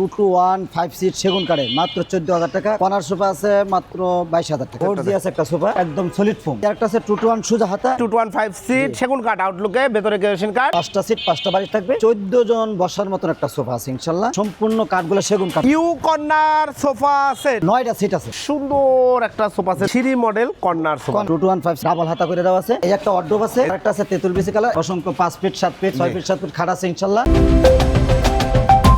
2-to-1 5 seat সেগুন কাঠের মাত্র 14,000 টাকা। কর্নার সোফা আছে মাত্র 22,000 টাকা। ফোর জি আছে একটা সোফা একদম সলিড ফোম। একটা আছে 2-to-1 সোজা হাতা 2-to-1 5 সিট সেগুন কাঠ আউটলুকে ভেতরে কেরোসিন কাঠ। 5টা সিট 5টা বালিশ থাকবে। 14 জন বসার মতন একটা সোফা আছে ইনশাআল্লাহ। সম্পূর্ণ কাঠগুলো সেগুন কাঠ। ইউ কর্নার সোফা আছে 9টা সিট আছে। সুন্দর একটা সোফা আছে সিঁড়ি model corner sofa. 2-to-1 5 double হাতা করে দেওয়া আছে। এই একটা ওয়ার্ডরোব আছে। একটা আছে তেঁতুল বিচি কালার। অসংখ্য 5 ফিট 7 ফিট 6 ফিট 7 ফিট খাট আছে ইনশাআল্লাহ।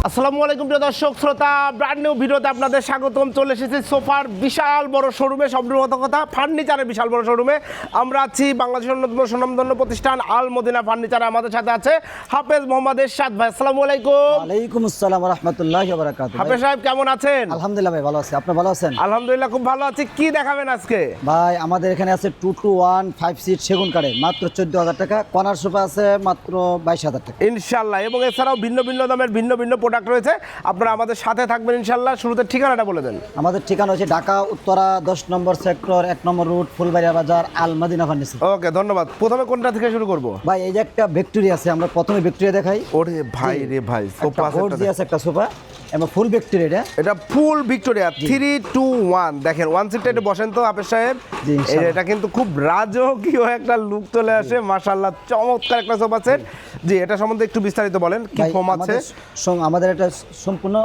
আসসালামু আলাইকুম প্রিয় দর্শক শ্রোতা, ব্র্যান্ড নিউ ভিডিওতে আপনাদের স্বাগতম। চলে এসেছি সোফার বিশাল বড় শোরুমে, সবরকম কথা ফার্নিচারের বিশাল বড় শোরুমে। আমরা আছি বাংলাদেশের অন্যতম সুনামধন্য প্রতিষ্ঠান আল মদিনা ফার্নিচার। আমাদের সাথে আছে হাফেজ মোহাম্মদ এরশাদ ভাই। আসসালামু আলাইকুম। ওয়ালাইকুম আসসালাম ওয়া রাহমাতুল্লাহি ওয়া বারাকাতুহু। হাফেজ সাহেব কেমন আছেন? আলহামদুলিল্লাহ ভাই ভালো আছি। আপনি ভালো আছেন? আলহামদুলিল্লাহ খুব ভালো আছি। কি দেখাবেন আজকে? ভাই আমাদের এখানে আছে 2-to-1 5 সিট সেগুন কাঠের মাত্র 14,000 টাকা। কর্নার সোফা আছে মাত্র 22,000 টাকা ইনশাআল্লাহ। এবং এছাড়াও ভিন্ন ভিন্ন দামের ভিন্ন ভিন্ন প্রোডাক্ট রয়েছে। আপনারা আমাদের সাথে থাকবেন ইনশাআল্লাহ। শুরুতে ঠিকানাটা বলে দেন। আমাদের ঠিকানা হচ্ছে ঢাকা উত্তরা 10 নম্বর সেক্টর 1 নম্বর রুট ফুলবাড়িয়া বাজার আল মদিনা ফার্নিচার। ওকে ধন্যবাদ। প্রথমে কোনটা থেকে শুরু করব? ভাই এই যে একটা ভিক্টোরিয়া আছে, আমরা প্রথমে ভিক্টোরিয়া দেখাই। ওরে ভাই রে ভাই, সোফা আছে একটা সোফা এবং ফুল ভিক্টোরিয়া। এটা ফুল ভিক্টোরিয়া 3-2-1। দেখেন ওয়ান সিটটা একটু বসেন তো হাফেজ সাহেব। জি, ইনশাআল্লাহ। এটা কিন্তু খুব রাজকীয় একটা লুক চলে আসে, মাশাআল্লাহ চমৎকার একটা সোফা সেট। জি, এটা সম্বন্ধে একটু বিস্তারিত বলেন। কি ভাই, ফোম আছে? আমাদের এটা সম্পূর্ণ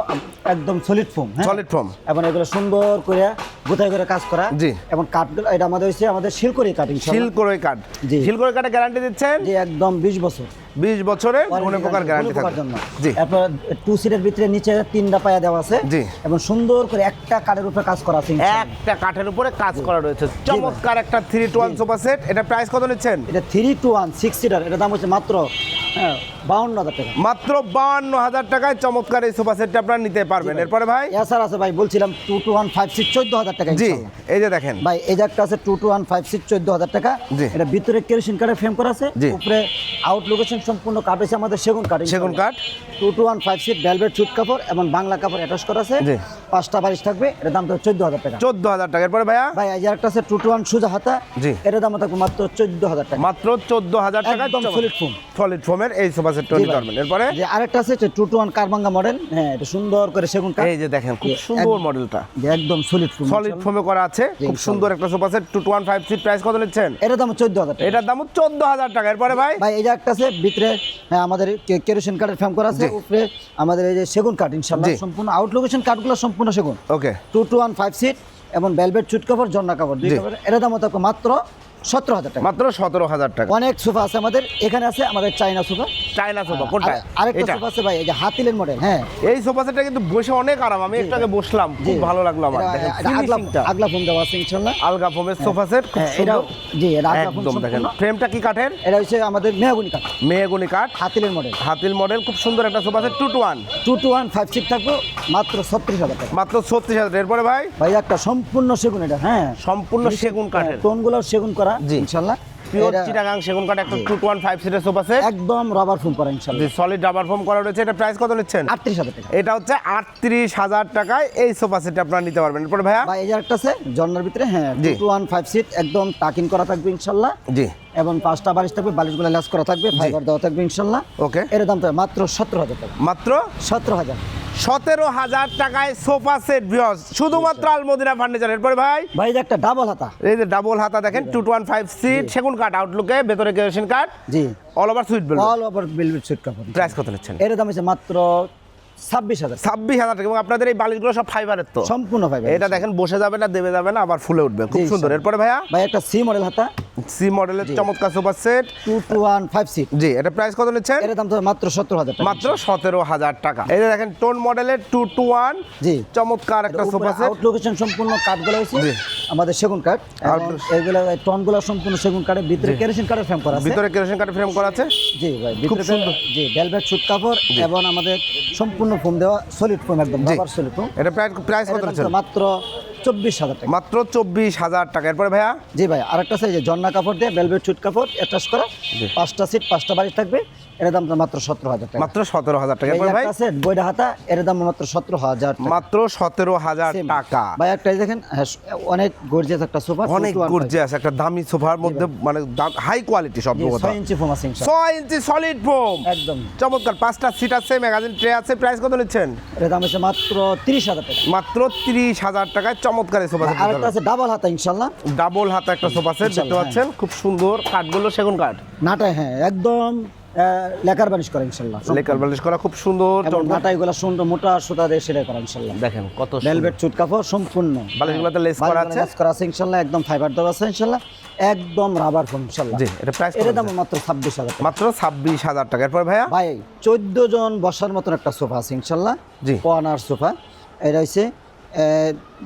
একদম সলিড ফোম। সলিড ফোম এবং এগুলো সুন্দর করে গোথায় করে কাজ করা। জি। এবং কাঠগুলো এটা আমাদের হচ্ছে আমাদের শিলকড়ি কাঠ ইনশাআল্লাহ। শিলকড়ই কাঠ। জি। শিলকড়ই কাঠে গ্যারান্টি দিচ্ছেন? জি একদম 20 বছর 20 বছরের কোনো প্রকার গ্যারান্টি থাকবে। জি। তারপর 2 সিটের ভিতরে নিচে 3টা পায়া দেওয়া আছে। জি। এবং সুন্দর করে একটা কাঠের উপরে কাজ করা আছে ইনশাআল্লাহ। একটা কাঠের উপরে কাজ করা রয়েছে। চমৎকার একটা 3-2-1 সোফা সেট। এটা প্রাইস কত নিচ্ছেন? এটা 3-to-1 6 সিটার। এটা দাম হচ্ছে মাত্র 52,000 টাকা। মাত্র 52,000 টাকায় চমৎকার এই সোফা সেটটা আপনারা নিতে পারবেন। এরপরে ভাই এছাড়া আছে ভাই বলছিলাম 2-to-1 5 সিট 14,000 টাকা জি, ইনশাআল্লাহ। এই যে দেখেন ভাই এই যে একটা আছে 2-to-1 5 সিট 14,000 টাকা। জি। এটা ভিতরে কেরোসিন কাঠের ফ্রেম করা আছে। জি। উপরে আউট লোকেশন সম্পূর্ণ কাঠ হচ্ছে আমাদের সেগুন কাঠ সেগুন কাঠ। 2-to-1 5 সিট ভেলভেট সুট কাপড় এবং বাংলা কাপড় অ্যাটাচ করা আছে। জি। 5টা বালিশ থাকবে। এর দাম তো 14,000 টাকা। 14,000 টাকা। এরপরে ভাইয়া ভাই এই যে একটা আছে 2-to-1 সোজা হাতা। জি। এর দাম থাকবে মাত্র 14,000 টাকা। মাত্র 14,000 টাকা। একদম solid foam। সলিড ফোমের এই সোফা সেটটা জি নিতে ভাই। পারবেন। এরপরে যে আরেকটা আছে 2-to-1 কারবাঙ্গা মডেল। হ্যাঁ এটা সুন্দর করে সেগুন কাঠ। এই যে দেখেন খুব সুন্দর মডেলটা, যে একদম সলিড ফোম। সলিড ফোমে করা আছে। খুব সুন্দর একটা sofa set 2-to-1 5 seat. Price কত নিচ্ছেন? এর দাম 14,000 টাকা। এটার দাম 14,000 টাকা। এরপরে ভাই ভাই এই যে একটা আছে ভিতরে আমাদের কেরোসিন কাঠের ফ্রেম করা আছে। জি। উপরে আমাদের এই যে সেগুন কাঠ ইনশাআল্লাহ জি। সম্পূর্ণ আউট লোকেশন কাঠগুলো সম্পূর্ণ সেগুন। ওকে 2-to-1 5 সিট এবং ভেলভেট সুট কাপড় জন্না কাপড় দুই জি। কাপড়। এর দাম থাকবে মাত্র 17,000 টাকা। মাত্র 17,000 টাকা। অনেক সোফা আছে আমাদের এখানে। আছে আমাদের চাইনা সোফা। চায়না সোফা কোনটা? আরেকটা এটা সোফা আছে ভাই এই যে হাতিলের মডেল। হ্যাঁ এই সোফা সেটটা কিন্তু বসে অনেক আরাম। আমি একটু আগে বসলাম, খুব ভালো লাগলো আমার। দেখেন ফিনিশিংটা আগলা ফোম দেওয়া আছে ইনশাআল্লাহ। আলগা ফোমের সোফা সেট খুব এটা সুন্দর। জি এটা আগলা ফোম একদম দেখেন সম্পূর্ণ। ফ্রেমটা কি কাঠের? এটা হচ্ছে আমাদের মেহগনি কাঠ মেহগনি কাঠ, হাতিলের মডেল। হাতিল মডেল। খুব সুন্দর একটা sofa set 2-to-1 2-to-1 5 seat থাকবে মাত্র 36,000 টাকা। মাত্র 36,000। এরপরে ভাই ভাই একটা সম্পূর্ণ সেগুন এটা। হ্যাঁ সম্পূর্ণ সেগুন কাঠের টোনগুলো সেগুন করা জি। ইনশাআল্লাহ। পিওর এটা চিটাগাং সেগুন কাঠ একটা 2-to-1 5 সিটের সোফা সেট। একদম রাবার ফোম করা জি, ইনশাআল্লাহ। সলিড রাবার ফোম করা রয়েছে। এটা প্রাইস কত নিচ্ছেন? 38,000 টাকা। এটা হচ্ছে 38,000 টাকায় এই সোফা সেট আপনারা নিতে পারবেন। এরপরে ভাইয়া ভাই এই যে একটা আছে জন্নার ভিতরে। হ্যাঁ জি। 2-to-1 5 সিট একদম টাকিং করা থাকবে ইনশাআল্লাহ। জি এবং 5টা বালিশ থাকবে, বালিশগুলো লেস করা থাকবে, ফাইবার দেওয়া থাকবে ইনশাআল্লাহ। ওকে এর দাম তো মাত্র 17,000 টাকা। মাত্র 17,000। 17,000 টাকায় সোফা সেট ভিউয়ার্স, শুধুমাত্র আল মদিনা ফার্নিচার। এরপরে ভাই ভাই এই যে একটা ডাবল হাতা। এই যে ডাবল হাতা দেখেন 2-to-1 5 সিট সেগুন কাঠ আউটলুকে ভেতরে কেরোসিন কাঠ জি অল ওভার সুইট বেল। অল ওভার ভেলভেট সুট কাপড়। প্রাইস কত নিচ্ছেন? এর দাম হচ্ছে মাত্র 26,000। 26,000 টাকা। এবং আপনাদের এই বালিশগুলো সব ফাইবারের তো? সম্পূর্ণ ফাইবার। এটা দেখেন বসে যাবে না, দেবে যাবে না, আবার ফুলে উঠবে। খুব জি, সুন্দর। স্যার। এরপরে ভাইয়া ভাই একটা সি মডেল হাতা সি মডেলের চমৎকার সোফা সেট 2-to-1 5 সিট। জি, এটা প্রাইস কত নিচ্ছেন? এর দাম তো মাত্র 17,000 টাকা। মাত্র 17,000 টাকা। এই যে দেখেন টোন মডেলের 2-to-1 জি। চমৎকার একটা সোফা সেট। আউট লোকেশন সম্পূর্ণ কাঠগুলো হয়েছে জি। আমাদের সেগুন কাঠ। Out- এগুলো টনগুলো সম্পূর্ণ সেগুন কাঠের ভিতরে কেরোসিন কাঠের ফ্রেম করা আছে। ভিতরে কেরোসিন কাঠের ফ্রেম করা আছে। জি ভাই খুব ভিতরে সুন্দর। জি ভেলভেট সুট কাপড় এবং আমাদের সম্পূর্ণ ফোম দেওয়া সলিড ফোম একদম জি। Rubber solid foam. এটা প্রাইস কত নিচ্ছেন? মাত্র 24,000 টাকা। মাত্র 24,000 টাকা। এরপরে ভাইয়া জি ভাই আরেকটা আছে এই যে জন্না কাপড় দিয়ে ভেলভেট সুট কাপড় অ্যাটাচ করা। জি। 5টা সিট 5টা বালিশ থাকবে। এর দাম মাত্র 17,000 টাকা। মাত্র 17,000 টাকা। এই এরপরে ভাই একটা আছে বইটা হাতা, এর দাম মাত্র 17,000 টাকা। মাত্র 17,000 Same। টাকা। ভাই একটাই দেখেন, হ্যাঁ, অনেক গর্জিয়াস একটা সোফা, অনেক গর্জিয়াস একটা দামি সোফার মধ্যে মানে হাই কোয়ালিটি সব কথা। 6 ইঞ্চি ফোম আছে ইনশাআল্লাহ। 6 ইঞ্চি সলিড ফোম একদম চমৎকার। 5টা সিট আছে, ম্যাগাজিন ট্রে আছে। প্রাইস কত নিচ্ছেন? এর দাম হচ্ছে মাত্র 30,000 টাকা। মাত্র 30,000 টাকায় চমৎকার এই সোফা আর একটা আছে ডাবল হাতা ইনশাআল্লাহ। ডাবল হাতা একটা সোফা সেট দেখতে ইনশাআল্লাহ, পাচ্ছেন, খুব সুন্দর। কাঠগুলো সেগুন কাঠ, নাটাই, হ্যাঁ একদম লেকার বানিশ করা ইনশাআল্লাহ। লেকার বালিশ করা, খুব সুন্দর। এবং নাটাইগুলো সুন্দর মোটা সুতা দিয়ে সেলাই করা ইনশাআল্লাহ। দেখেন কত ভেলভেট সুট কাপড় সম্পূর্ণ। বালিশগুলোতে লেস করা আছে, লেস করা আছে ইনশাআল্লাহ। একদম ফাইবার দেওয়া আছে ইনশাআল্লাহ। একদম রাবার ফোম ইনশাআল্লাহ। জি, এটা প্রাইস এর দাম মাত্র 26,000 টাকা। মাত্র 26,000 টাকা। এরপর ভাইয়া ভাই 14 জন বসার মতন একটা সোফা আছে ইনশাআল্লাহ। জি। Corner sofa. এটা হচ্ছে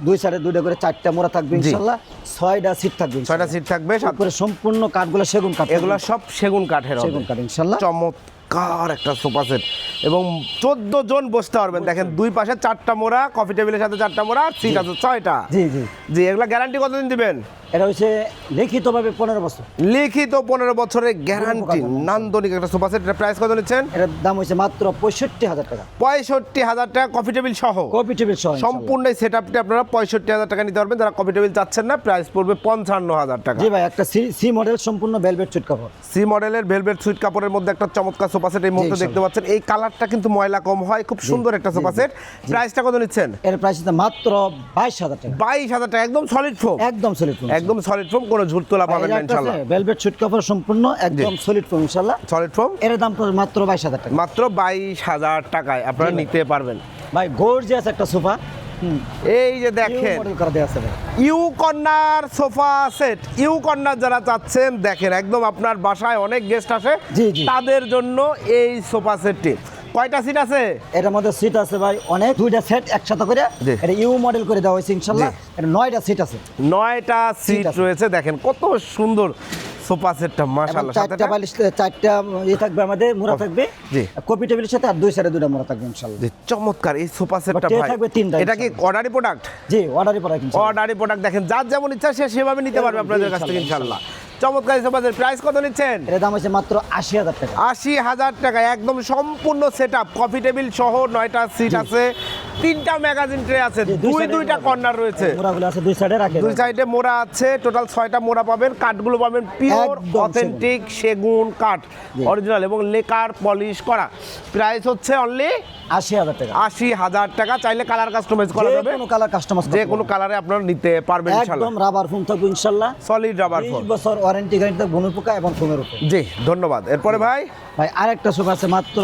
দুই সাইডে দুইটা করে 4টা মোড়া থাকবে ইনশাআল্লাহ। 6টা সিট থাকবে 6টা সিট থাকবে। তারপরে সম্পূর্ণ কাঠগুলো সেগুন কাঠ, এগুলো সব সেগুন কাঠের হবে। সেগুন কাঠ ইনশাআল্লাহ। চমৎকার একটা সোফা সেট এবং 14 জন বসতে পারবেন। দেখেন দুই পাশে 4টা মোড়া, কফি টেবিলের সাথে 4টা মোড়া, সিট আছে 6টা। জি জি। জি, এগুলা গ্যারান্টি কতদিন দিবেন? এটা হচ্ছে লিখিতভাবে 15 বছর। লিখিত 15 বছরের গ্যারান্টি। নান্দনিক একটা সোফা সেট। এর প্রাইস কত নিচ্ছেন? এর দাম হচ্ছে মাত্র 65,000 টাকা। 65,000 টাকা কফি টেবিল সহ। কপি টেবিল সহ সম্পূর্ণ সেটআপটি আপনারা 65,000 টাকা নিতে পারবেন। যারা কফি টেবিল চাচ্ছেন না, প্রাইস পড়বে 55,000 টাকা। জি ভাই, একটা সি মডেল সম্পূর্ণ ভেলভেট সুট কাপড়। সি মডেলের ভেলভেট সুইট কাপড়ের মধ্যে একটা চমৎকার সোফা সেট এই মুহূর্তে জি, দেখতে পাচ্ছেন। এই কালারটা কিন্তু ময়লা কম হয়, খুব সুন্দর একটা সোফা সেট। প্রাইসটা কত নিচ্ছেন? এর প্রাইস হচ্ছে মাত্র 22,000 টাকা। 22,000 টাকা। একদম সলিড ফোম, একদম সলিড ফোম। একদম সলিড ফোম, কোনো ঝুলতোলা পাবেন না ইনশাআল্লাহ। ভেলভেট সুট কাপড় সম্পূর্ণ একদম সলিড ফোম ইনশাআল্লাহ। সলিড ফোম এর দাম পড়বে মাত্র 22,000 টাকা। মাত্র 22,000 টাকায় আপনারা নিতে পারবেন। ভাই গর্জিয়াস একটা সোফা। এই যে দেখেন মডেল করা দেয়া আছে ভাই। U corner sofa set. U corner যারা চাচ্ছেন, দেখেন একদম আপনার বাসায় অনেক গেস্ট আসে, জি, জি। তাদের জন্য এই সোফা সেটটি। কয়টা সিট আছে? এটার মধ্যে সিট আছে ভাই অনেক, দুইটা সেট একসাথে করে জি। এটা ইউ মডেল করে দেওয়া হয়েছে ইনশাআল্লাহ। এটা 9টা সিট আছে। 9টা সিট আছে। রয়েছে। দেখেন কত সুন্দর সোফা সেটটা, মাশাআল্লাহ। সাথে 4টা বালিশ, 4টা থাকবে আমাদের মোড়া থাকবে। জি। কপি টেবিলের সাথে আর দুই সাইডে দুইটা মোড়া থাকবে ইনশাআল্লাহ। যে চমৎকার এই সোফা সেটটা ট্রে ভাই, থাকবে 3টা এটা কি অর্ডারি প্রোডাক্ট? জি, অর্ডারই পড়া কিন্তু। অর্ডারি প্রোডাক্ট। দেখেন যার যেমন ইচ্ছা সে সেভাবে নিতে পারবে আপনাদের কাছ থেকে ইনশাআল্লাহ। চমৎকার এই সোফা সেট। প্রাইস কত নিচ্ছেন? এর দাম হচ্ছে মাত্র 80,000 টাকা। 80,000 টাকা। একদম সম্পূর্ণ সেটআপ, কফি টেবিল সহ 9টা সিট আছে, 3টা ম্যাগাজিন ট্রে আছে, দুইটা কর্নার রয়েছে, মোড়াগুলো আছে দুই সাইডে রাখে। দুই সাইডে মোড়া আছে। টোটাল 6টা মোড়া পাবেন। কাঠগুলো পাবেন পিওর একদম অথেন্টিক সেগুন কাঠ, অরিজিনাল এবং লেকার পলিশ করা। প্রাইস হচ্ছে অনলি 80,000 টাকা। 80,000 টাকা। চাইলে কালার কাস্টমাইজ করা যাবে, যে কোনো কালার কাস্টমাইজ যে কোনো কালারে আপনারা নিতে পারবেন ইনশাআল্লাহ। একদম রাবার ফোম থাকবে ইনশাআল্লাহ। Solid rubber foam. 20 বছর ওয়ারেন্টি গ্যারান্টি থাকবে বনুর পোকা এবং ফোমের উপর। জি, ধন্যবাদ। এরপরে ভাই আরেকটা সোফা আছে মাত্র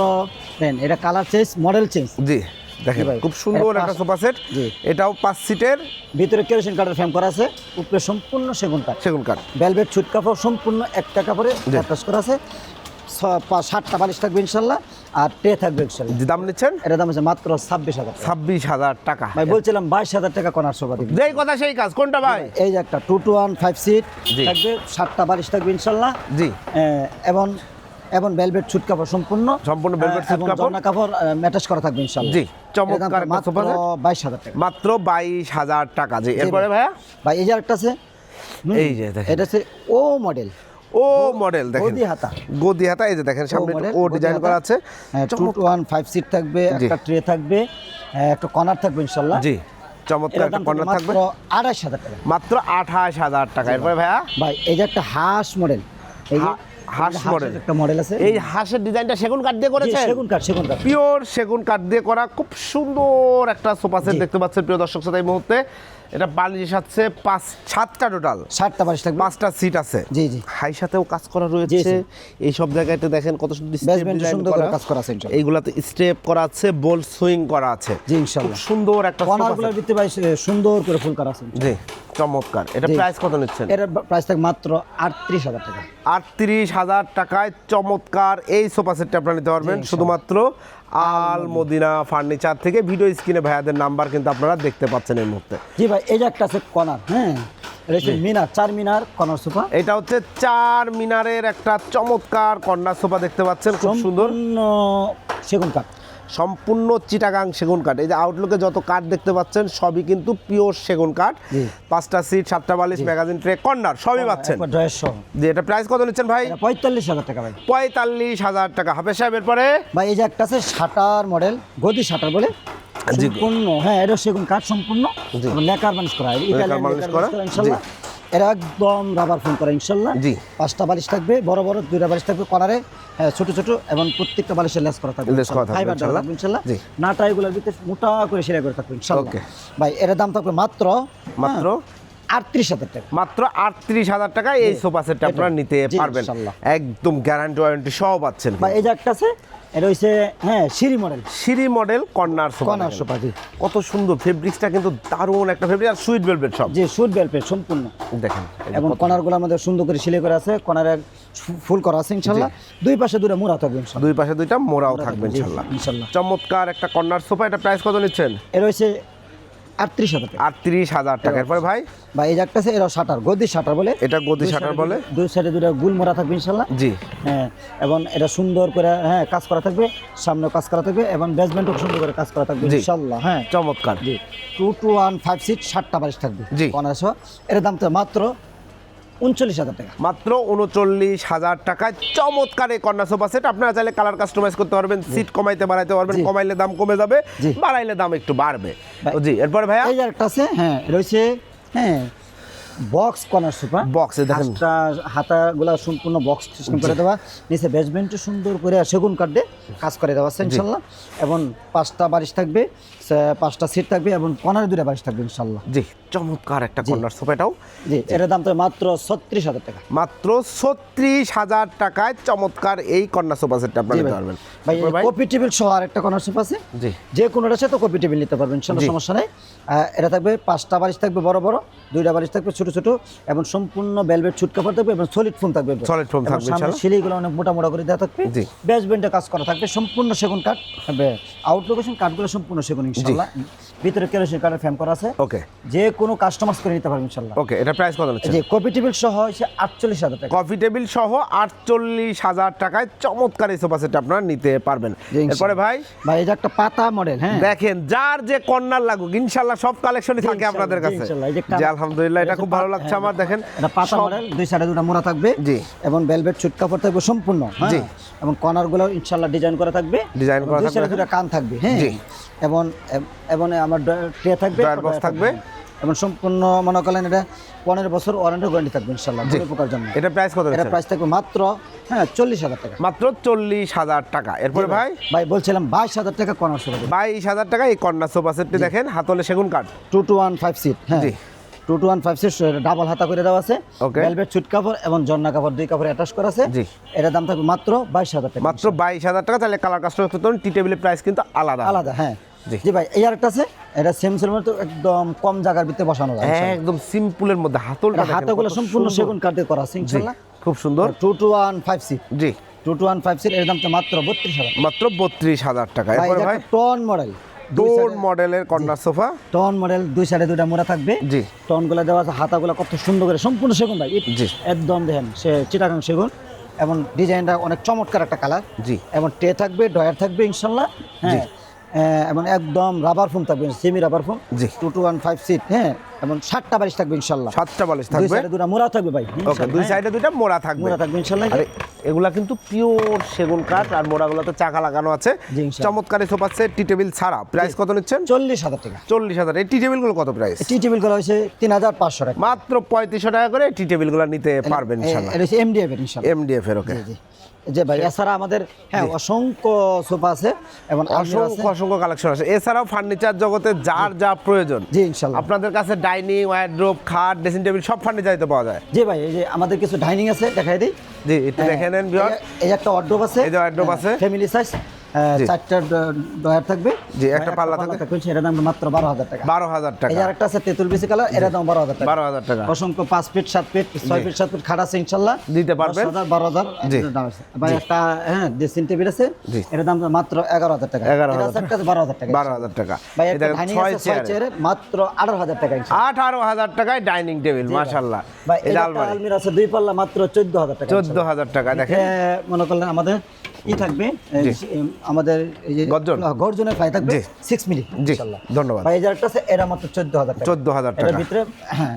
দেন, এটা কালার চেঞ্জ, মডেল চেঞ্জ। জি, দেখেন ভাই, খুব সুন্দর এটা একটা সোফা সেট। জি। এটাও 5 সিটের, ভিতরে কেরোসিন কাঠের ফ্রেম করা আছে, উপরে সম্পূর্ণ সেগুন কাঠ। সেগুন কাঠ। ভেলভেট সুট কাপড় সম্পূর্ণ একটা কাপড়ে অ্যাটাচ করা আছে। 7টা বালিশ থাকবে ইনশাআল্লাহ আর ট্রে থাকবে ইনশাআল্লাহ। যে দাম নিচ্ছেন? এটার দাম হচ্ছে মাত্র 26,000 টাকা। 26,000 টাকা। ভাই বলছিলাম 22,000 টাকা কর্নার সোফা দিবেন। যেই কথা সেই কাজ। কোনটা ভাই? এই যে একটা 2 to 1 5 সিট জি। থাকবে, 7টা বালিশ থাকবে ইনশাআল্লাহ। জি। এবং এবং ভেলভেট সুট কাপড় সম্পূর্ণ সম্পূর্ণ velvet suit এবং কাপড়। জর্না কাপড় ম্যাটাচ করা থাকবে ইনশাআল্লাহ। জি, চমৎকার একটা মাত্র সোফা সেট। 22,000 টাকা। মাত্র 22,000 টাকা। জি, এরপরে ভাইয়া ভাই এই যে একটা আছে, এই যে দেখেন, এটা হচ্ছে ও মডেল, ও মডেল। দেখেন গদি হাতা। গদি হাতা। এই যে দেখেন সামনে model, ও গদি ডিজাইন হাতা। করা আছে। 2 to 1 5 সিট থাকবে, জি। একটা ট্রে থাকবে, একটা কর্নার থাকবে ইনশাআল্লাহ। জি, চমৎকার এটার একটা দাম কর্নার থাকবে। মাত্র 28,000 টাকা। মাত্র 28,000 টাকা। এরপরে ভাইয়া ভাই এই যে একটা হাঁস মডেল, এই যে হাঁস হাঁসের মডেল। একটা মডেল আছে। এই হাঁসের ডিজাইনটা সেগুন কাঠ দিয়ে জি, করেছেন? সেগুন কাঠ, সেগুন কাঠ। পিওর সেগুন কাঠ দিয়ে করা খুব সুন্দর একটা সোফা সেট দেখতে পাচ্ছেন প্রিয় দর্শক শ্রোতা এই মুহূর্তে। এটা বালিশ আছে 7টা টোটাল, 7টা বালিশ থাকবে, 5টা সিট আছে। জি জি। হাই সাথেও কাজ করা রয়েছে। জি। এই সব জায়গাতে দেখেন কত সুন্দর স্টেপ বেসমেন্ট ডিজাইন সুন্দর করা, করে কাজ করা আছে ইনশাআল্লাহ। এইগুলাতে স্টেপ করা আছে, বোল সুইং করা আছে। জি খুব ইনশাআল্লাহ। সুন্দর একটা সোফা কর্নারগুলোর সেট। ভিতরে ভাই সুন্দর করে ফুল করা আছে। জি, চমৎকার। এটা জি। প্রাইস কত নিচ্ছেন? এর প্রাইস থাকবে মাত্র 38,000 টাকা। 38,000 টাকায় চমৎকার এই সোফা সেটটা আপনারা নিতে পারবেন শুধুমাত্র আল মদিনা ফার্নিচার থেকে। ভিডিও স্ক্রিনে ভাইয়াদের নাম্বার কিন্তু আপনারা দেখতে পাচ্ছেন এই মুহূর্তে। জি ভাই এই যে একটা আছে কর্নার, হ্যাঁ এটা হচ্ছে মিনার, 4 মিনার কর্নার সোফা। এটা হচ্ছে 4 মিনারের একটা চমৎকার কর্নার সোফা দেখতে পাচ্ছেন, খুব সুন্দর। সম্পূর্ণ সেগুন কাঠ। সম্পূর্ণ চিটাগাং সেগুন কাঠ। এই যে আউটলুকে যত কাঠ দেখতে পাচ্ছেন সবই কিন্তু পিওর সেগুন কাঠ। জি। 5টা সিট, 7টা বালিশ, ম্যাগাজিন ট্রে, কর্নার সবই পাচ্ছেন। একবার ড্রয়ার সহ। জি, এটা প্রাইস কত নিচ্ছেন ভাই? এটা 45,000 টাকা ভাই। 45,000 টাকা। হাফেজ সাহেব এরপরে ভাই এই যে একটা আছে শাটার মডেল, গদি শাটার বলে, জি। সম্পূর্ণ হ্যাঁ এটা সেগুন কাঠ সম্পূর্ণ, জি। এবং লেকার বানিশ করা, ইতালিয়ান বানিশ লেকার করা, বানিশ করা ইনশাআল্লাহ। এটা একদম রাবার ফোম করা ইনশাআল্লাহ। জি। 5টা বালিশ থাকবে, বড় বড় 2টা বালিশ থাকবে কর্নারে, ছোট ছোট, এবং প্রত্যেকটা বালিশে লেস করা থাকবে, লেস করা থাকবে ফাইবার ইনশাআল্লাহ। থাকবে ইনশাআল্লাহ। জি। নাটা এগুলোর ভিতরে মোটা করে সেলাই করে থাকবে ইনশাআল্লাহ। ওকে। ভাই এর দাম থাকবে মাত্র মাত্র 38,000 টাকা। মাত্র 38,000 টাকায় এই সোফা সেটটা আপনারা নিতে জি, পারবেন। ইনশাআল্লাহ। একদম গ্যারান্টি ওয়ারেন্টি সব পাচ্ছেন। ভাই এই যে একটা আছে, এটা হইছে হ্যাঁ সিঁড়ি মডেল, সিঁড়ি model corner sofa. Corner sofa. জি কত সুন্দর, ফেব্রিক্সটা কিন্তু দারুণ একটা ফেব্রিক, আর সুইট ভেলভেট সব জি, সুট বেলপেট সম্পূর্ণ, দেখেন। এবং কর্নারগুলোর মধ্যে সুন্দর করে সেলাই করা আছে, কর্নারে ফুল করা আছে ইনশাআল্লাহ। দুই পাশে দুটো মোড়া থাকবে ইনশাআল্লাহ। দুই পাশে দুইটা মোড়াও থাকবে জি, ইনশাআল্লাহ। ইনশাআল্লাহ। চমৎকার একটা কর্নার সোফা। এটা প্রাইস কত নিচ্ছেন? এর হইছে 38,000 টাকা। 38,000 টাকা। এরপরে ভাই ভাই এই যে একটা আছে, এরা শাটার, গদি শাটার বলে, এটা গদি শাটার বলে। দুই সাইডে দুটো গুল মোড়া থাকবে ইনশাআল্লাহ। জি। হ্যাঁ, এবং এটা সুন্দর করে হ্যাঁ কাজ করা থাকবে, সামনেও কাজ করা থাকবে, এবং বেসমেন্টও সুন্দর করে কাজ করা থাকবে জি। ইনশাআল্লাহ। হ্যাঁ চমৎকার। জি, 2 to 1 5 সিট, 7টা বালিশ থাকবে জি। কর্নার সহ। এর দাম তো মাত্র 39,000 টাকা। মাত্র 39,000 টাকায় চমৎকার এই কর্নার সোফা সেট। আপনারা চাইলে কালার কাস্টমাইজ করতে পারবেন, সিট কমাইতে বাড়াইতে পারবেন, জি। কমাইলে দাম কমে যাবে, জি। বাড়াইলে দাম একটু বাড়বে। ভাই- জি, এরপরে ভাইয়া এই যে একটা আছে, হ্যাঁ রয়েছে হ্যাঁ বক্স কর্নার সোফা। বক্সে দেখেন হাতাগুলা সম্পূর্ণ বক্স সিস্টেম করে দেওয়া, নিচে বেসমেন্টে সুন্দর করে সেগুন কাঠ দিয়ে কাজ করে দেওয়া আছে ইনশাআল্লাহ। এবং 5টা বালিশ থাকবে, 5টা সিট থাকবে, এবং কর্নারে 2টা বালিশ থাকবে ইনশাআল্লাহ। জি, চমৎকার একটা কর্নার সোফাটাও। জি, এর দাম তো মাত্র 36,000 টাকা। মাত্র 36,000 টাকায় চমৎকার এই কর্নার সোফা সেটটা আপনারা জি নিতে ভাই। পারবেন। ভাই এরপর ভাই কপি টেবিল সহ আরেকটা কর্নার সোফা আছে, জি। যে কোনোটার সাথে কপি টেবিল নিতে পারবেন ইনশাআল্লাহ, জি। সমস্যা নাই। এটা থাকবে 5টা বালিশ থাকবে বড় বড়, 2টা বালিশ থাকবে ছোট ছোট, এবং সম্পূর্ণ ভেলভেট ছুট কাপড় থাকবে, এবং সলিড ফোম থাকবে। Solid foam থাকবে ইনশাআল্লাহ। সিলিগুলো অনেক মোটা মোটা করে দেওয়া থাকবে। জি। বেসমেন্টে কাজ করা থাকবে, সম্পূর্ণ সেগুন কাঠ থাকবে। আউটলোকেশন কাঠগুলো সম্পূর্ণ সেগুন ইনশাআল্লাহ। ভিতরে কেরোসিন কাঠের ফ্রেম করা আছে, ওকে যে কোনো কাস্টমাইজ করে নিতে পারবেন ইনশাআল্লাহ। ওকে। এটা প্রাইস কত নিচ্ছেন? যে কপি টেবিল সহ হচ্ছে 48,000 টাকা। কফি টেবিল সহ 48,000 টাকায় চমৎকার এই সোফা সেট আপনারা নিতে পারবেন। জি, ইনশাআল্লাহ। এরপরে ভাই ভাই এই যে একটা পাতা মডেল, হ্যাঁ দেখেন, যার যে কর্নার লাগুক ইনশাআল্লাহ সব কালেকশনই জি, থাকে আপনাদের ইনশাআল্লাহ, কাছে। জি, ইনশাআল্লাহ। এই যে জি, আলহামদুলিল্লাহ, এটা খুব ভালো লাগছে আমার। দেখেন এটা পাতা সব- মডেল, দুই সাইডে দুটো মোড়া থাকবে, জি। এবং ভেলভেট ছুট কাপড় থাকবে সম্পূর্ণ, হ্যাঁ। জি। এবং কর্নার গুলো ইনশাআল্লাহ ডিজাইন করা থাকবে, ডিজাইন এবং করা দুই থাকবে, সাইডে দুটো কান থাকবে, হ্যাঁ। জি। এবং এবং আমার ট্রে থাকবে, ড্রয়ার বক্স থাকবে। এবং সম্পূর্ণ মনে করেন এটা 15 বছর ওয়ারেন্টি গ্যারান্টি থাকবে ইনশাআল্লাহ জি। কোনো প্রকার জন্য। এটা প্রাইস কত এটা নিচ্ছেন? প্রাইস থাকবে মাত্র 40,000 টাকা। মাত্র 40,000 টাকা। এরপরে ভাই ভাই বলছিলাম 22,000 টাকা কর্নার সোফা, 22,000 টাকা এই কর্নার সোফা সেটটি দেখেন, হাতলে সেগুন কাঠ। 2 to 1 5 সিট, হ্যাঁ জি। 2 to 1 5 সিট, ডাবল হাতা করে দেওয়া আছে, Okay. ভেলভেট ছুট কাপড় এবং জন্না কাপড়, দুই কাপড় অ্যাটাচ করা আছে। জি। এটার দাম থাকবে মাত্র 22,000 টাকা। মাত্র 22,000 টাকা। তাহলে কালার কাস্টমাইজ করতে পারেন। টি টেবিলের প্রাইস কিন্তু আলাদা আলাদা, হ্যাঁ। জি। জি ভাই এই আরেকটা আছে, এটা সেম সেলের তো একদম কম জায়গার ভিতরে বসানো যায় ইনশাআল্লাহ। একদম সিম্পলের মধ্যে হাতলটা এটা দেখেন হাতাগুলো কত সম্পূর্ণ সুন্দর। সেগুন কাঠ দিয়ে করা আছে জি, ইনশাআল্লাহ। খুব সুন্দর। 2 to 1 5 সিট, জি, 2 to 1 5 সিট, এর দাম তো মাত্র 32,000। মাত্র 32,000 টাকা। ভাই এরপরে এটা ভাই একটা টন মডেল, ডোর মডেলের কর্নার সোফা। টন মডেল, দুই সাইডে দুইটা মোড়া থাকবে, জি। টনগুলো দেওয়া আছে, হাতাগুলো কত সুন্দর করে সম্পূর্ণ সেগুন ভাই, জি। একদম দেখেন সে চিটাগাং সেগুন, এবং ডিজাইনটা অনেক চমৎকার একটা কালার। জি। এবং ট্রে থাকবে, ড্রয়ার থাকবে ইনশাআল্লাহ, হ্যাঁ। এবং একদম রাবার ফোম থাকবে, সেমি রাবার ফোম। জি। 2 to 1 5 সিট, হ্যাঁ। এবং 7টা বালিশ থাকবে ইনশাআল্লাহ। 7টা বালিশ দুই থাকবে। সাইডে দুটো মোড়া থাকবে ভাই, ওকে, ইনশাআল্লাহ, দুই হ্যাঁ। সাইডে দুইটা মোড়া থাকবে। মোড়া থাকবে ইনশাআল্লাহ। আরে এগুলা কিন্তু পিওর সেগুন কাঠ, আর মোড়াগুলোতে চাকা লাগানো আছে। জি, ইনশাআল্লাহ। চমৎকার এই সোফা সেট, টি টেবিল ছাড়া। প্রাইস কত নিচ্ছেন? 40,000 টাকা। 40,000। এই টি টেবিলগুলো কত প্রাইস? টি টেবিল করা হয়েছে 3,500 টাকা। মাত্র 3500 টাকা করে টি টেবিলগুলো নিতে পারবেন ইনশাআল্লাহ। এটা হচ্ছে MDF এর ইনশাআল্লাহ। এমডিএফ এর। ওকে। জি, জি। যে ভাই এছাড়া আমাদের হ্যাঁ অসংখ্য সোফা আছে, এবং আলমিরা আছে। অসংখ্য কালেকশন আছে। এছাড়াও ফার্নিচার জগতে যার যা প্রয়োজন, জি, ইনশাআল্লাহ। আপনাদের কাছে ডাইনিং, ওয়ারড্রোব, খাট, ড্রেসিং টেবিল সব ফার্নিচারতে পাওয়া যায়। জি ভাই, এই যে আমাদের কিছু ডাইনিং আছে, দেখাই দিই। জি, একটু দেখে নেন ভিউয়ার। এই একটা ওয়ার্ডরোব আছে, এই যে ওয়ার্ডরোব আছে। ফ্যামিলি সাইজ, জি। 4টা ড্রয়ার থাকবে। জি, একটা পাল্লা থাকবে। এর দাম মাত্র 12,000 টাকা। 12,000 টাকা। এই আরেকটা আছে তেঁতুল বিচি কালার, এর দাম 12,000 টাকা। 12,000 টাকা। অসংখ্য 5 ফিট 7 ফিট 6 ফিট 7 ফিট খাট আছে ইনশাআল্লাহ, দিতে পারবেন। 10,000 12,000 জি। এর দাম আছে। ভাই একটা হ্যাঁ ড্রেসিং টেবিল আছে, জি। এর দাম মাত্র 11,000 টাকা। 11,000 এটা আছে 12,000 টাকা। 12,000 টাকা। ভাই এই একটা দেখেন ডাইনিং 6 আছে 6 চেয়ারে মাত্র 18,000 টাকা ইনশাআল্লাহ। 18,000 টাকায় ডাইনিং টেবিল, মাশাআল্লাহ। ভাই এই এই যে একটা আলমারি আলমিরা আছে 2 পাল্লা মাত্র 14,000 টাকা। 14,000 টাকা। দেখেন মনে করলেন আমাদের ই থাকবে আমাদের এই যে গর্জন? গর্জনের প্লাই থাকবে জি। 6 মিলি জি ইনশাআল্লাহ। ধন্যবাদ। ভাই এই যে একটা আছে এটা মাত্র 14000 টাকা। 14,000 এটার টাকা। ভিতরে হ্যাঁ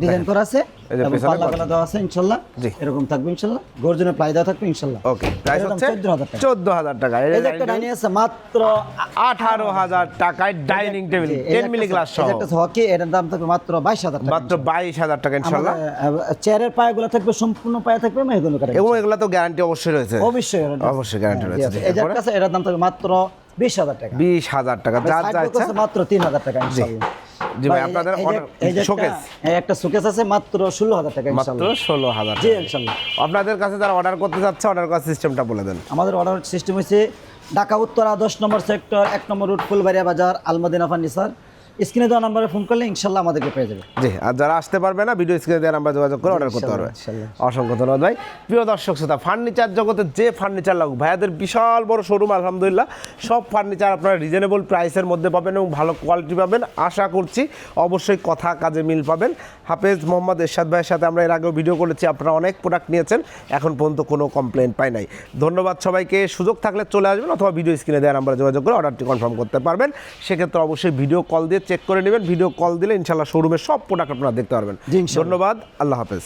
ডিজাইন করা আছে এই যে এবং পেছনে পাল্লা করা। গলা দেওয়া আছে ইনশাআল্লাহ। জি। এরকম থাকবে ইনশাআল্লাহ। গর্জনের প্লাই দেওয়া থাকবে ইনশাআল্লাহ। ওকে প্রাইস এটার দাম হচ্ছে 14,000 টাকা। 14,000 টাকা। এই যে একটা ডাইনিং আছে মাত্র 18,000 টাকায় ডাইনিং টেবিল জি, এই 10 মিলি একটা গ্লাস আছে, সহ এই যে একটা আছে হকি এটার দাম থাকবে মাত্র 22,000 টাকা। মাত্র 22,000 টাকা ইনশাআল্লাহ। চেয়ারের পায়াগুলো থাকবে সম্পূর্ণ পায়া থাকবে মেহগনি কাঠের। এবং এগুলা তো গ্যারান্টি অবশ্যই রয়েছে। অবশ্যই অবশ্যই গ্যারান্টি হ্যাঁ, রয়েছে। জি আছে। এই যে একটা আছে এটার দাম থাকবে মাত্র 20,000 টাকা। 20,000 টাকা যার সাইড যা বক্স ইচ্ছা। আছে মাত্র 3,000 টাকা ইনশাআল্লাহ। জি ভাই আপনাদের শোকেস একটা শোকেস আছে মাত্র 16,000 টাকা মাত্র ইনশাআল্লাহ। 16,000 জি টাকা। ইনশাআল্লাহ। আপনাদের কাছে যারা অর্ডার করতে যাচ্ছে অর্ডার করার সিস্টেমটা বলে দেন। আমাদের অর্ডার সিস্টেম হয়েছে ঢাকা উত্তরা 10 নম্বর সেক্টর 1 নম্বর রুট ফুলবাড়িয়া বাজার আলমদিনা ফার্নিচার। স্ক্রিনে দেওয়া নাম্বারে ফোন করলে ইনশাআল্লাহ আমাদেরকে পেয়ে যাবে। জি আর যারা আসতে পারবে না ভিডিও স্ক্রিনে দেওয়া নাম্বার যোগাযোগ করে অর্ডার করতে পারবে। ইনশাআল্লাহ। অসংখ্য ধন্যবাদ ভাই। প্রিয় দর্শক শ্রোতা ফার্নিচার জগতে যে ফার্নিচার লাগুক ভাইয়াদের বিশাল বড় শোরুম আলহামদুলিল্লাহ। সব ফার্নিচার আপনারা রিজনেবল প্রাইসের মধ্যে পাবেন এবং ভালো কোয়ালিটি পাবেন আশা করছি। অবশ্যই কথা কাজে মিল পাবেন। হাফেজ মোহাম্মদ এরশাদ ভাইয়ের সাথে আমরা এর আগেও ভিডিও করেছি, আপনারা অনেক প্রোডাক্ট নিয়েছেন, এখন পর্যন্ত কোনো কমপ্লেন পাই নাই। ধন্যবাদ সবাইকে। সুযোগ থাকলে চলে আসবেন অথবা ভিডিও স্ক্রিনে দেওয়া নাম্বারে যোগাযোগ করে অর্ডারটি কনফার্ম করতে পারবেন। সেক্ষেত্রে অবশ্যই ভিডিও কল দিয়ে চেক করে নেবেন। ভিডিও কল দিলে ইনশাল্লাহ শোরুমের সব প্রোডাক্ট আপনারা দেখতে পারবেন। জি, ইনশাআল্লাহ। ধন্যবাদ। আল্লাহ হাফেজ।